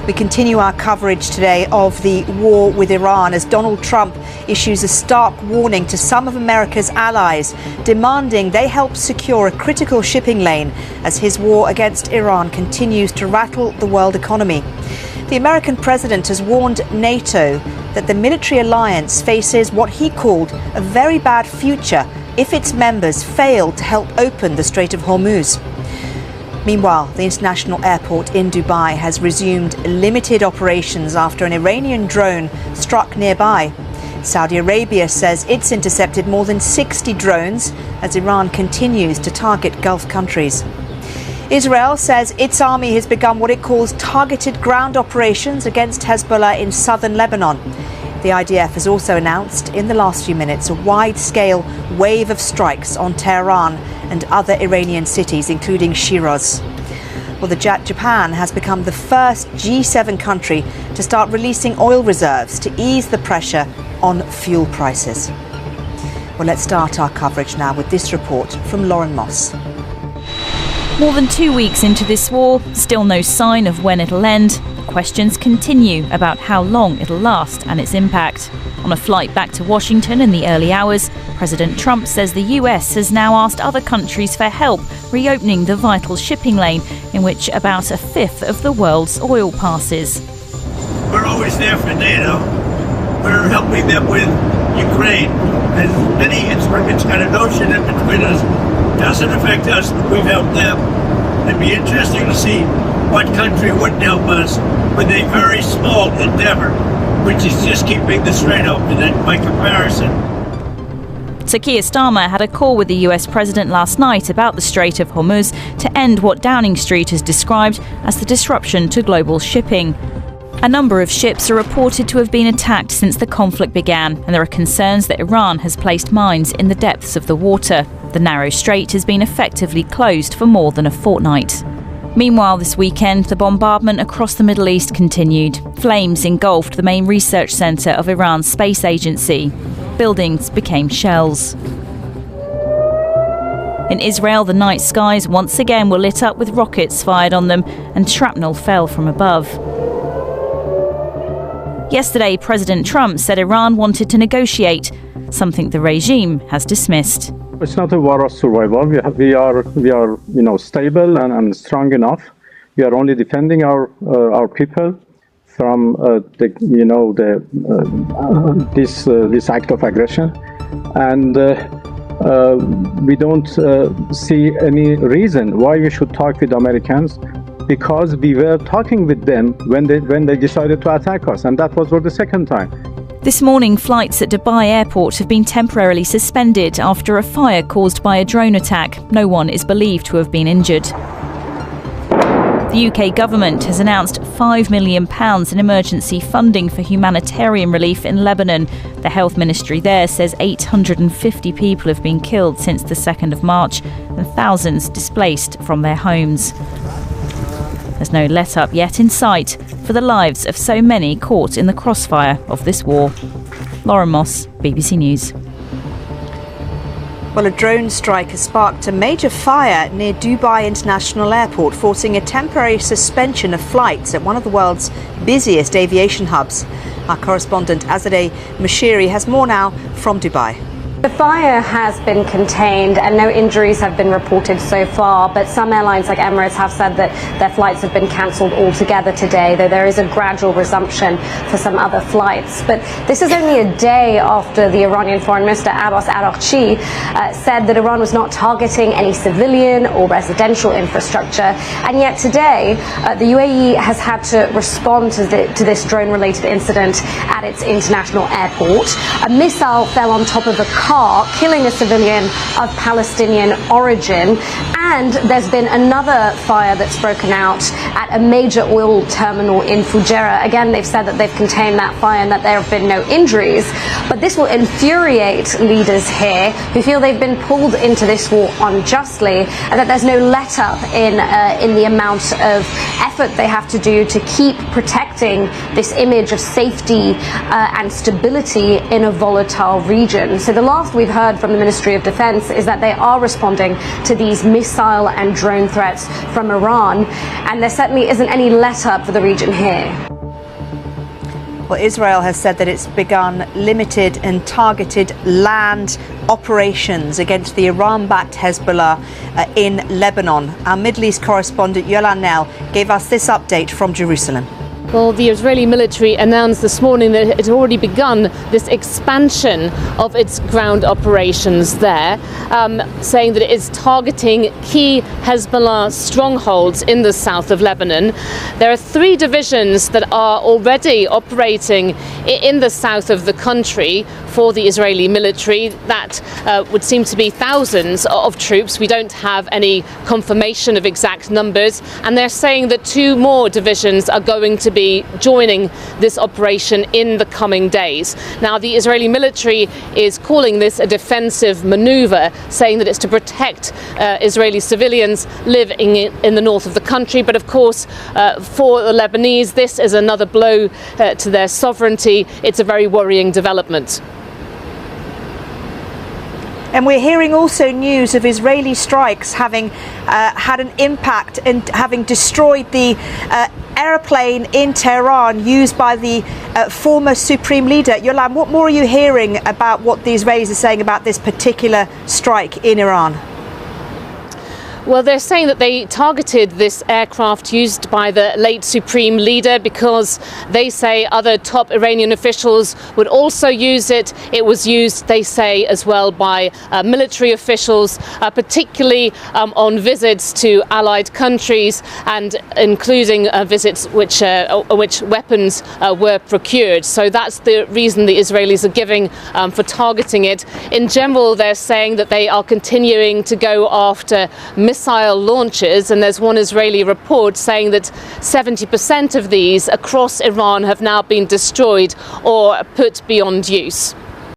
We continue our coverage today of the war with Iran as Donald Trump issues a stark warning to some of America's allies, demanding they help secure a critical shipping lane as his war against Iran continues to rattle the world economy. The American president has warned NATO that the military alliance faces what he called a very bad future if its members fail to help open the Strait of Hormuz. Meanwhile, the international airport in Dubai has resumed limited operations after an Iranian drone struck nearby. Saudi Arabia says it's intercepted more than 60 drones as Iran continues to target Gulf countries. Israel says its army has begun what it calls targeted ground operations against Hezbollah in southern Lebanon. The IDF has also announced in the last few minutes a wide-scale wave of strikes on Tehran and other Iranian cities, including Shiraz. Well, Japan has become the first G7 country to start releasing oil reserves to ease the pressure on fuel prices. Well, let's start our coverage now with this report from Lauren Moss. More than 2 weeks into this war, still no sign of when it'll end. Questions continue about how long it'll last and its impact. On a flight back to Washington in the early hours, President Trump says the US has now asked other countries for help reopening the vital shipping lane in which about a fifth of the world's oil passes. We're always there for NATO. We're helping them with Ukraine. As many instruments got a notion in between us. Doesn't affect us, but we've helped them. It'd be interesting to see what country wouldn't help us with a very small endeavor, which is just keeping the strait open by comparison. Sir Keir Starmer had a call with the US President last night about the Strait of Hormuz to end what Downing Street has described as the disruption to global shipping. A number of ships are reported to have been attacked since the conflict began, and there are concerns that Iran has placed mines in the depths of the water. The narrow strait has been effectively closed for more than a fortnight. Meanwhile, this weekend, the bombardment across the Middle East continued. Flames engulfed the main research centre of Iran's space agency. Buildings became shells. In Israel, the night skies once again were lit up with rockets fired on them, and shrapnel fell from above. Yesterday, President Trump said Iran wanted to negotiate, something the regime has dismissed. It's not a war of survival. We are stable and strong enough. We are only defending our people from this act of aggression, and we don't see any reason why we should talk with Americans, because we were talking with them when they decided to attack us, and that was for the second time. This morning, flights at Dubai Airport have been temporarily suspended after a fire caused by a drone attack. No one is believed to have been injured. The UK government has announced £5 million in emergency funding for humanitarian relief in Lebanon. The health ministry there says 850 people have been killed since the 2nd of March and thousands displaced from their homes. There's no let-up yet in sight for the lives of so many caught in the crossfire of this war. Lauren Moss, BBC News. Well, a drone strike has sparked a major fire near Dubai International Airport, forcing a temporary suspension of flights at one of the world's busiest aviation hubs. Our correspondent Azadeh Mashiri has more now from Dubai. The fire has been contained and no injuries have been reported so far, but some airlines like Emirates have said that their flights have been cancelled altogether today, though there is a gradual resumption for some other flights. But this is only a day after the Iranian Foreign Minister Abbas Araghchi said that Iran was not targeting any civilian or residential infrastructure, and yet today the UAE has had to respond to this drone-related incident at its international airport. A missile fell on top of a car, killing a civilian of Palestinian origin. And there's been another fire that's broken out at a major oil terminal in Fujairah. Again, they've said that they've contained that fire and that there have been no injuries. But this will infuriate leaders here who feel they've been pulled into this war unjustly, and that there's no let-up in the amount of effort they have to do to keep protecting this image of safety and stability in a volatile region. So the last last we've heard from the Ministry of Defense is that they are responding to these missile and drone threats from Iran, and there certainly isn't any let-up for the region here. Well, Israel has said that it's begun limited and targeted land operations against the Iran-backed Hezbollah in Lebanon. Our Middle East correspondent Yolan Nell gave us this update from Jerusalem. Well, the Israeli military announced this morning that it had already begun this expansion of its ground operations there, saying that it is targeting key Hezbollah strongholds in the south of Lebanon. There are 3 divisions that are already operating in the south of the country for the Israeli military. That would seem to be thousands of troops. We don't have any confirmation of exact numbers, and they're saying that 2 more divisions are going to be joining this operation in the coming days. Now, the Israeli military is calling this a defensive maneuver, saying that it's to protect Israeli civilians living in the north of the country. But of course, for the Lebanese, this is another blow to their sovereignty. It's a very worrying development. And we're hearing also news of Israeli strikes having had an impact and having destroyed the aeroplane in Tehran used by the former supreme leader. Yolan, what more are you hearing about what the Israelis are saying about this particular strike in Iran? Well, they're saying that they targeted this aircraft used by the late supreme leader because they say other top Iranian officials would also use it. It was used, they say, as well by military officials, particularly on visits to allied countries, and including visits which weapons were procured. So that's the reason the Israelis are giving for targeting it. In general, they're saying that they are continuing to go after missile launches, and there's one Israeli report saying that 70% of these across Iran have now been destroyed or put beyond use.